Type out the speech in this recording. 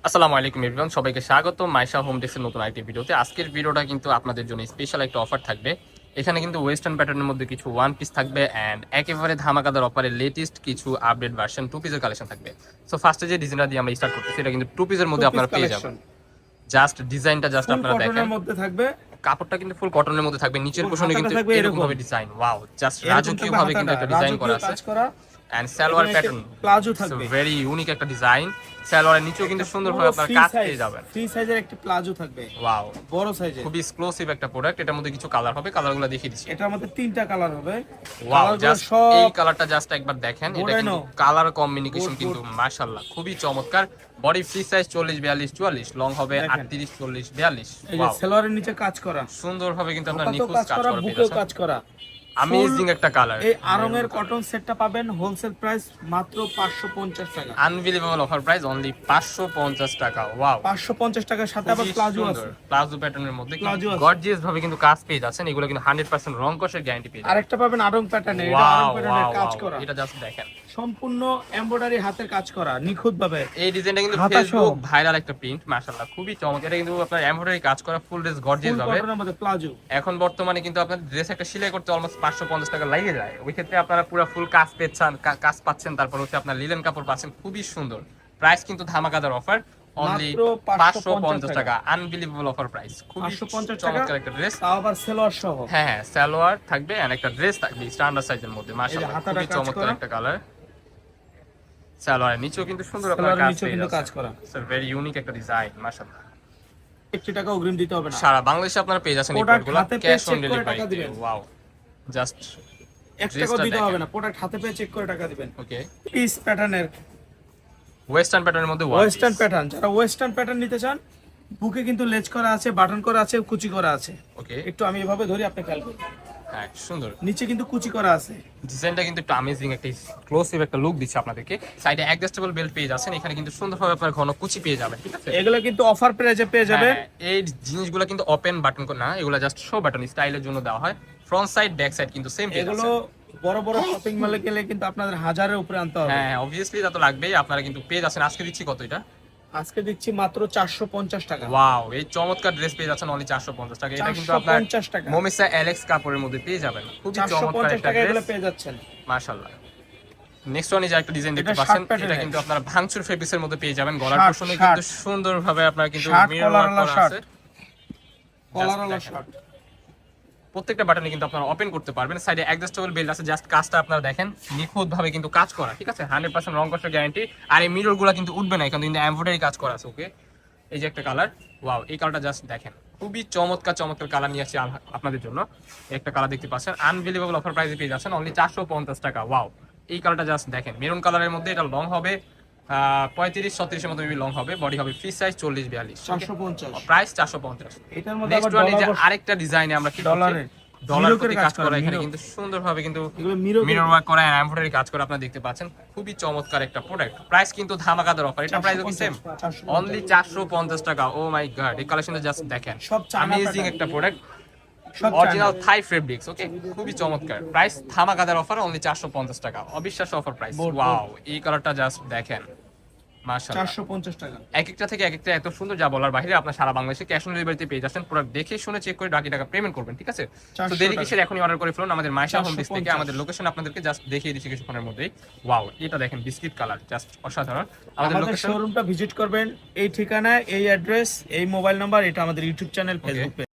আসসালামু আলাইকুম এভরিওয়ান, সবাইকে স্বাগত মাইশা হোম ডেস্কের নতুন আরেকটি ভিডিওতে। আজকের ভিডিওটা কিন্তু আপনাদের জন্য স্পেশাল একটা অফার থাকবে। এখানে কিন্তু ওয়েস্টার্ন প্যাটার্নের মধ্যে কিছু ওয়ান পিস থাকবে অ্যান্ড একেবারে ধামাকাদার অফারে লেটেস্ট কিছু আপডেট ভার্সন টু পিসের কালেকশন থাকবে। সো ফার্স্টে যে ডিজাইনটা দিয়ে আমরা স্টার্ট করতেছি, এটা কিন্তু টু পিসের টু মধ্যে পিস আপনারা পেয়ে যাবেন। কালেকশন জাস্ট ডিজাইনটা জাস্ট ফুল আপনারা দেখেন, কটনের মধ্যে থাকবে। কাপড়টা কিন্তু ফুল কটনের মধ্যে থাকবে, নিচের এবং পোর্শনে হাতাটা কিন্তু থাকবে এরকম ভাবে ডিজাইন, ওয়াও, জাস্ট রাজকীয় ভাবে কিন্তু একটা ডিজাইন করা আছে। কাজ করা and salwar pattern palazzo so থাকবে। ভেরি ইউনিক একটা ডিজাইন। সালোয়ারের নিচেও কিন্তু সুন্দরভাবে আপনারা কাজ পেয়ে যাবেন। ফ্রি সাইজের একটি প্লাজো থাকবে, ওয়াও, বড় সাইজের। খুবই এক্সক্লুসিভ একটা প্রোডাক্ট। এটার মধ্যে কিছু কালার হবে, কালারগুলো দেখিয়ে দিচ্ছি। এটার মধ্যে তিনটা কালার হবে। ওয়াও, কালারগুলো জাস্ট সব এই কালারটা জাস্ট একবার দেখেন, এটা কিন্তু কালার কম্বিনেশন কিন্তু মাশাআল্লাহ খুবই চমৎকার। বডি ফ্রি সাইজ 40 42 44, লং হবে 38 40 42। এই যে ওয়াও, সালোয়ারের নিচে কাজ করা, সুন্দরভাবে কিন্তু আপনার হাতাতেও নিখুঁত কাজ করা পেয়ে বুকেও যাচ্ছেন। কাজ করা। অ্যামেজিং একটা কালার। এই আরঙের কটন সেটটা পাবেন হোলসেল প্রাইস মাত্র 550 টাকা। আনবিলিভেবল অফার প্রাইস অনলি 550 টাকা। ওয়াও, 550 টাকার সাথে আবার প্লাজো আছে। প্লাজো প্যাটার্নের মধ্যে প্লাজো আছে। গর্জিয়াস ভাবে কিন্তু কাজ পেয়ে যাচ্ছেন। এগুলো কিন্তু 100% রং কষের গ্যারান্টি পেয়ে যাচ্ছেন। আরেকটা পাবেন আরং প্যাটার্নে, এটা আরং ওয়াও প্যাটার্নের কাজ ওয়াও, করা, এটা জাস্ট দেখেন, সম্পূর্ণ এমব্রয়ডারি হাতের কাজ করা নিখুঁত ভাবে। এই ডিজাইনটা কিন্তু হাতা ফেসবুক সহ। ভাইরাল একটা প্রিন্ট, মাশাআল্লাহ খুবই চমৎকার। এটা কিন্তু আপনার এমব্রয়ডারি কাজ করা, ফুল ড্রেস গর্জিয়াস ফুল হবে। কটনের মধ্যে প্লাজো। এখন বর্তমানে কিন্তু আপনার ড্রেস একটা সেলাই করতে অলমোস্ট 550 টাকা লাগে যায়। ওই ক্ষেত্রে আপনারা পুরো ফুল কাজ পাচ্ছেন, তারপর হচ্ছে আপনার লিলেন কাপড় পাচ্ছেন, খুবই সুন্দর। প্রাইস কিন্তু ধামাকাদার অফার, অনলি মাত্র 550 টাকা। আনবিলিভেবল অফার প্রাইস, খুবই 550 টাকা, চমৎকার একটা ড্রেস। তাও আবার সেলোয়ার সহ। হ্যাঁ হ্যাঁ, সালোয়ার থাকবে আর একটা ড্রেস থাকবে স্ট্যান্ডার্ড সাইজের মধ্যে, মাশাআল্লাহ হাতাটা খুবই কাজ চমৎকার করা। একটা কালার। সালোয়ারের নিচেও কিন্তু সুন্দর আপনার সেলোয়ারের কাজ নিচেও পেয়ে কিন্তু কাজ যাচ্ছে। করা। স্যার ভেরি ইউনিক একটা ডিজাইন, মাশাআল্লাহ। 80 টাকা অগ্রিম দিতে হবে না। সারা বাংলাদেশে আপনারা পেয়ে যাচ্ছেন এই প্রোডাক্ট প্রোডাক্টগুলো হাতে পেয়ে ক্যাশ অন চেক করে ডেলিভারি। টাকা দিবেন। ওয়াও, জাস্ট 1 টাকা দিতে হবে না, প্রোডাক্ট হাতে পেয়ে চেক করে টাকা দিবেন। ওকে। পিস প্যাটার্নের, ওয়েস্টার্ন প্যাটার্নের মধ্যে ওয়েস্টার্ন প্যাটার্ন, যারা ওয়েস্টার্ন প্যাটার্ন নিতে চান, বুকে কিন্তু লেজ করা আছে, বাটন করা আছে, কুচি করা আছে। ওকে, একটু আমি এভাবে ধরি, আপনি খেয়াল করুন, হ্যাঁ সুন্দর নিচে কিন্তু কুচি করা আছে। ডিজাইনটা কিন্তু একটু অ্যামেজিং একটা এক্সক্লুসিভ একটা লুক দিচ্ছে আপনাদেরকে। সাইডে অ্যাডজাস্টেবল বেল্ট পেয়ে যাচ্ছেন, এখানে কিন্তু সুন্দরভাবে আপনার ঘন কুচি পেয়ে যাবেন, ঠিক আছে। এগুলো কিন্তু অফার প্রাইসে পেয়ে যাবে। হ্যাঁ, এই জিনিসগুলো কিন্তু ওপেন বাটন না, এগুলো জাস্ট শো বাটন স্টাইলের জন্য দেওয়া হয়। ফ্রন্ট সাইড ব্যাক সাইড কিন্তু সেম পেয়ে এগুলো যাচ্ছেন। বড় বড় শপিং মলে গেলে কিন্তু আপনাদের হাজারের উপরে আনতে হবে। হ্যাঁ অবভিয়াসলি তা তো লাগবেই। আপনারা কিন্তু পেয়ে যাচ্ছেন, আজকে দিচ্ছি কত এটা, আজকে দিচ্ছি মাত্র 450 টাকা। ওয়াও, এই চমৎকার ড্রেস পেয়ে যাচ্ছেন অনলি 450 টাকা। এটা কিন্তু আপনার 450 টাকা, মোমিসা এলেক্স কাপড়ের মধ্যে পেয়ে যাবেন, খুবই চমৎকার 450 একটা টাকা এগুলো ড্রেস, পেয়ে যাচ্ছেন। মাশাআল্লাহ। নেক্সট ওয়ান এই যে একটা ডিজাইন দেখতে এটা পাচ্ছেন, শার্ট প্যাটার্নের। এটা কিন্তু আপনারা ভাঙচুর ফেব্রিক্সের মধ্যে পেয়ে যাবেন। গলার শার্ট, পোর্শনে শার্ট। কিন্তু সুন্দরভাবে আপনারা কিন্তু শার্ট, মিরর ওয়ার্ক কলারওয়ালা করা শার্ট। আছে। কলারওয়ালা দেখেন, শার্ট, প্রত্যেকটা বাটনে কিন্তু আপনারা ওপেন করতে পারবেন। সাইডে অ্যাডজাস্টেবল বেল্ট আছে, জাস্ট কাজটা আপনারা দেখেন নিখুঁত ভাবে কিন্তু কাজ করা, ঠিক আছে। 100% রং কষের গ্যারান্টি। আর এই মিররগুলো কিন্তু উঠবে না, এখানে কিন্তু এমব্রয়ডারি কাজ করা আছে। ওকে, এই যে একটা কালার, ওয়াও, এই কালারটা জাস্ট দেখেন, খুবই চমৎকার চমৎকার কালার নিয়ে আসছি আপনাদের জন্য। একটা কালার দেখতে পাচ্ছেন, আনবিলিভেবল অফার প্রাইসে পেয়ে যাচ্ছেন অনলি 450 টাকা। ওয়াও, এই কালারটা জাস্ট দেখেন, মেরুন কালারের মধ্যে। এটা লং হবে 35 36 এর মতো লং হবে, বডি হবে ফ্রি সাইজ 40 42, 450। প্রাইস 450। এটার মধ্যে নেক্সট আবার ওয়ান এই যে ডলার, আরেকটা ডিজাইনে আমরা কি ডলারের ডলার মিররের প্রতি কাজ করা, এখানে মিরর। কিন্তু সুন্দরভাবে কিন্তু এগুলো মিরর ওয়ার্ক করা এন্ড এমব্রয়ডারি কাজ করা আপনারা দেখতে পাচ্ছেন, খুবই চমৎকার একটা প্রোডাক্ট। প্রাইস কিন্তু ধামাকাদার অফার, এটা প্রাইস কি সেম, 450 অনলি 450 টাকা। ও মাই গড, এই কালেকশনটা জাস্ট দেখেন, সব চায়না অ্যামেজিং pattern। একটা প্রোডাক্ট, সব অরিজিনাল থাই ফেব্রিক্স। ওকে, খুবই চমৎকার। প্রাইস ধামাকাদার অফার, অনলি 450 টাকা, অবিশ্বাস্য অফার প্রাইস। বোর্ড, ওয়াও, এই কালারটা জাস্ট দেখেন, মাশাআল্লাহ। 450 টাকা। এক একটা থেকে এক একটা এত সুন্দর, যা বলার বাইরে। আপনার সারা বাংলাদেশে ক্যাশ অন ডেলিভারিতে পেয়ে যাচ্ছেন। প্রোডাক্ট দেখে শুনে চেক করে বাকি টাকা পেমেন্ট করবেন, ঠিক আছে। তো 400 দেরি টাকা। কিসের, এখনই অর্ডার করে ফেলুন আমাদের মাইশা হোম ডিস থেকে। 450। আমাদের লোকেশন আপনাদেরকে জাস্ট দেখিয়ে দিচ্ছি কিছুক্ষণের মধ্যেই। ওয়াও, এটা দেখেন বিস্কিট কালার, জাস্ট অসাধারণ। আমাদের আমাদের লোকেশন, শোরুমটা ভিজিট করবেন, এই ঠিকানা, এই অ্যাড্রেস, এই মোবাইল নাম্বার, এটা আমাদের ইউটিউব চ্যানেল, ফেসবুক পেজ।